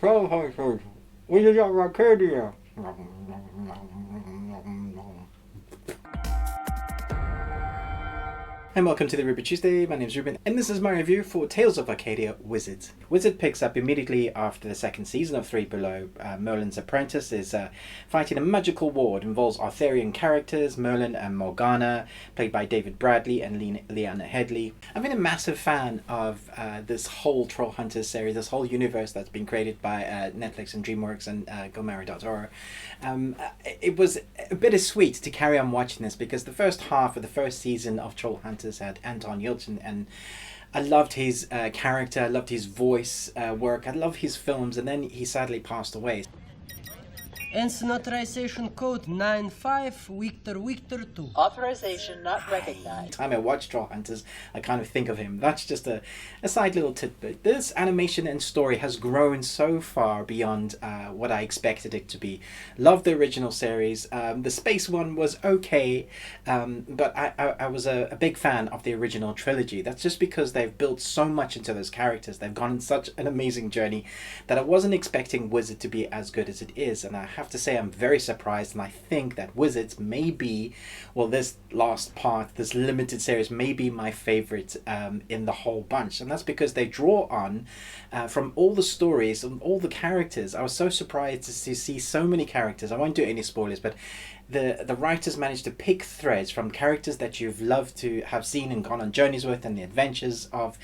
Troll Hunters, Wizards of Arcadia. And welcome to the Ruby Tuesday. My name is Ruben, and this is my review for Tales of Arcadia Wizards. Wizard picks up immediately after the second season of Three Below. Merlin's apprentice is fighting a magical war. It involves Arthurian characters, Merlin and Morgana, played by David Bradley and Leanna Headley. I've been a massive fan of this whole Troll Hunters series, this whole universe that's been created by Netflix and Dreamworks and Guillermo. It was a bittersweet to carry on watching this because the first half of the first season of Troll Hunters had Anton Yelchin, and I loved his character, I loved his voice work, I love his films, and then he sadly passed away. Ensign authorization code 95 Victor 2. Authorization not recognized. Time I watch Troll Hunters, I kind of think of him. That's just a side little tidbit. This animation and story has grown so far beyond what I expected it to be. Love the original series. The space one was okay, but I was a big fan of the original trilogy. That's just because they've built so much into those characters. They've gone on such an amazing journey that I wasn't expecting Wizard to be as good as it is, and I have to say I'm very surprised, and I think that Wizards may be, well, this last part, this limited series may be my favorite in the whole bunch, and that's because they draw on from all the stories and all the characters. I was so surprised to see so many characters. I won't do any spoilers, but the writers managed to pick threads from characters that you've loved to have seen and gone on journeys with, and the adventures of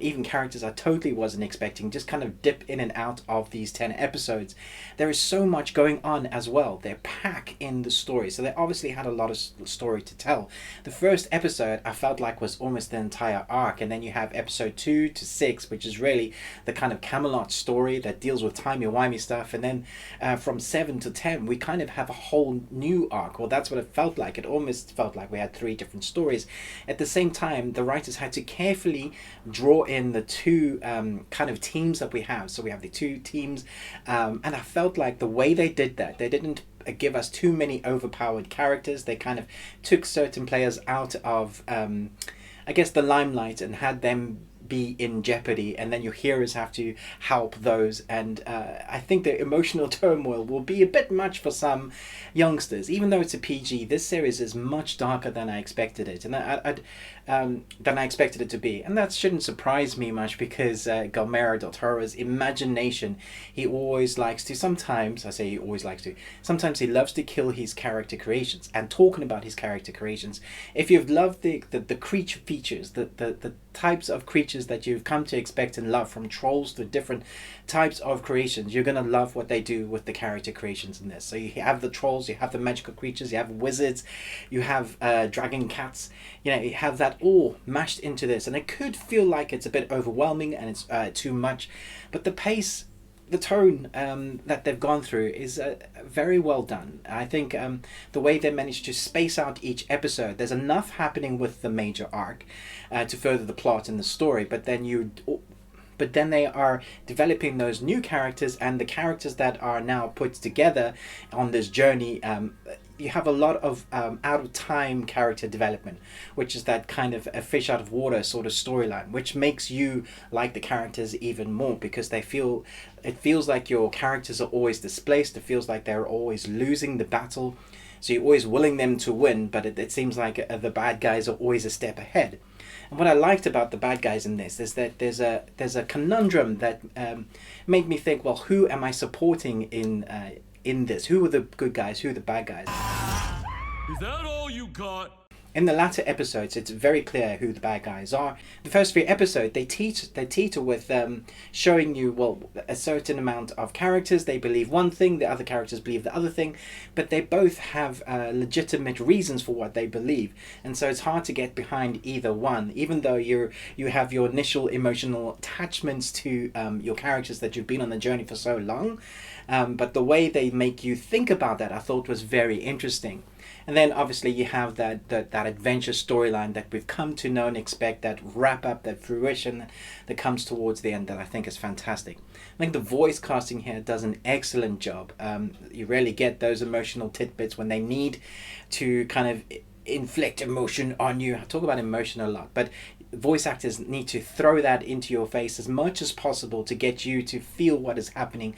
even characters I totally wasn't expecting, just kind of dip in and out of these 10 episodes. There is so much going on as well. They're packed in the story, so they obviously had a lot of story to tell. The first episode I felt like was almost the entire arc, and then you have episode 2 to 6, which is really the kind of Camelot story that deals with timey-wimey stuff, and then from 7 to 10 we kind of have a whole new arc. Well, that's what it felt like. It almost felt like we had 3 different stories. At the same time, the writers had to carefully draw in the two kind of teams that we have. So we have the 2 teams, and I felt like the way they did that, they didn't give us too many overpowered characters. They kind of took certain players out of I guess the limelight and had them be in jeopardy, and then your heroes have to help those, and I think the emotional turmoil will be a bit much for some youngsters. Even though it's a PG, this series is much darker than I expected it, and than I expected it to be, and that shouldn't surprise me much because Guillermo del Toro's imagination, he always likes to, sometimes, I say he always likes to, sometimes he loves to kill his character creations. And talking about his character creations, if you've loved the creature features, the types of creatures that you've come to expect and love, from trolls to different types of creations, you're going to love what they do with the character creations in this. So you have the trolls, you have the magical creatures, you have wizards, you have dragon cats, you have that all mashed into this, and it could feel like it's a bit overwhelming and it's too much, but the pace, the tone that they've gone through is very well done. I think the way they managed to space out each episode, there's enough happening with the major arc to further the plot and the story, but then they are developing those new characters, and the characters that are now put together on this journey, you have a lot of out of time character development, which is that kind of a fish out of water sort of storyline, which makes you like the characters even more, because it feels like your characters are always displaced. It feels like they're always losing the battle, so you're always willing them to win, but it seems like the bad guys are always a step ahead. And what I liked about the bad guys in this is that there's a conundrum that made me think, well, who am I supporting in this? Who are the good guys? Who are the bad guys? Is that all you got? In the latter episodes, it's very clear who the bad guys are. The first 3 episodes, they teeter with showing you, well, a certain amount of characters. They believe one thing, the other characters believe the other thing, but they both have legitimate reasons for what they believe, and so it's hard to get behind either one, even though you have your initial emotional attachments to your characters that you've been on the journey for so long. But the way they make you think about that, I thought was very interesting. And then obviously you have that adventure storyline that we've come to know and expect, that wrap up, that fruition that comes towards the end, that I think is fantastic. I think the voice casting here does an excellent job. You rarely get those emotional tidbits when they need to kind of inflict emotion on you. I talk about emotion a lot, but voice actors need to throw that into your face as much as possible to get you to feel what is happening,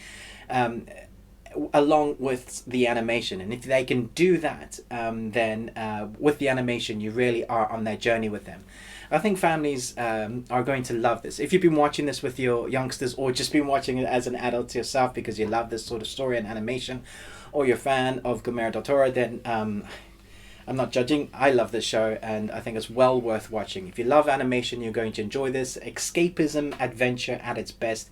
along with the animation. And if they can do that, then with the animation, you really are on their journey with them. I think families are going to love this. If you've been watching this with your youngsters, or just been watching it as an adult yourself because you love this sort of story and animation, or you're a fan of Guillermo del Toro, then I'm not judging. I love this show, and I think it's well worth watching. If you love animation, you're going to enjoy this. Escapism, adventure at its best.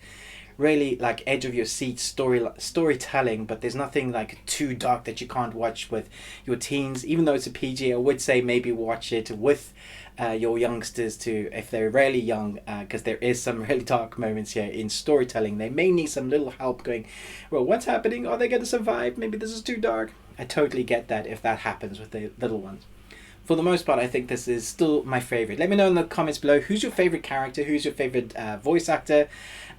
Really like edge of your seat storytelling, but there's nothing like too dark that you can't watch with your teens. Even though it's a PG, I would say maybe watch it with your youngsters too, if they're really young, because there is some really dark moments here in storytelling. They may need some little help going, well, what's happening? Are they going to survive? Maybe this is too dark. I totally get that if that happens with the little ones. For the most part, I think this is still my favorite. Let me know in the comments below, who's your favorite character? Who's your favorite voice actor?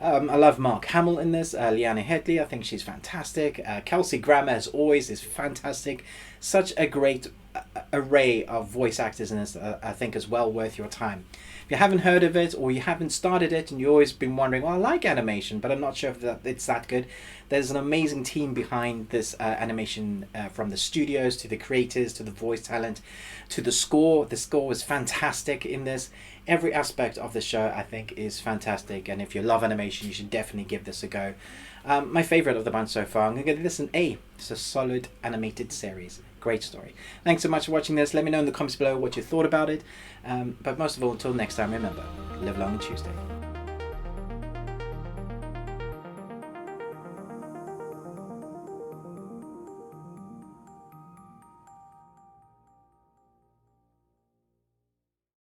I love Mark Hamill in this. Lyanna Headley, I think she's fantastic. Kelsey Grammer, as always, is fantastic. Such a great array of voice actors in this, I think is well worth your time. If you haven't heard of it, or you haven't started it, and you've always been wondering, well, I like animation, but I'm not sure if it's that good. There's an amazing team behind this animation, from the studios to the creators to the voice talent to the score. The score is fantastic in this. Every aspect of the show, I think, is fantastic, and if you love animation, you should definitely give this a go. My favorite of the bunch so far, I'm going to give this an A. It's a solid animated series. Great story. Thanks so much for watching this. Let me know in the comments below what you thought about it. But most of all, until next time, remember, live long and Tuesday.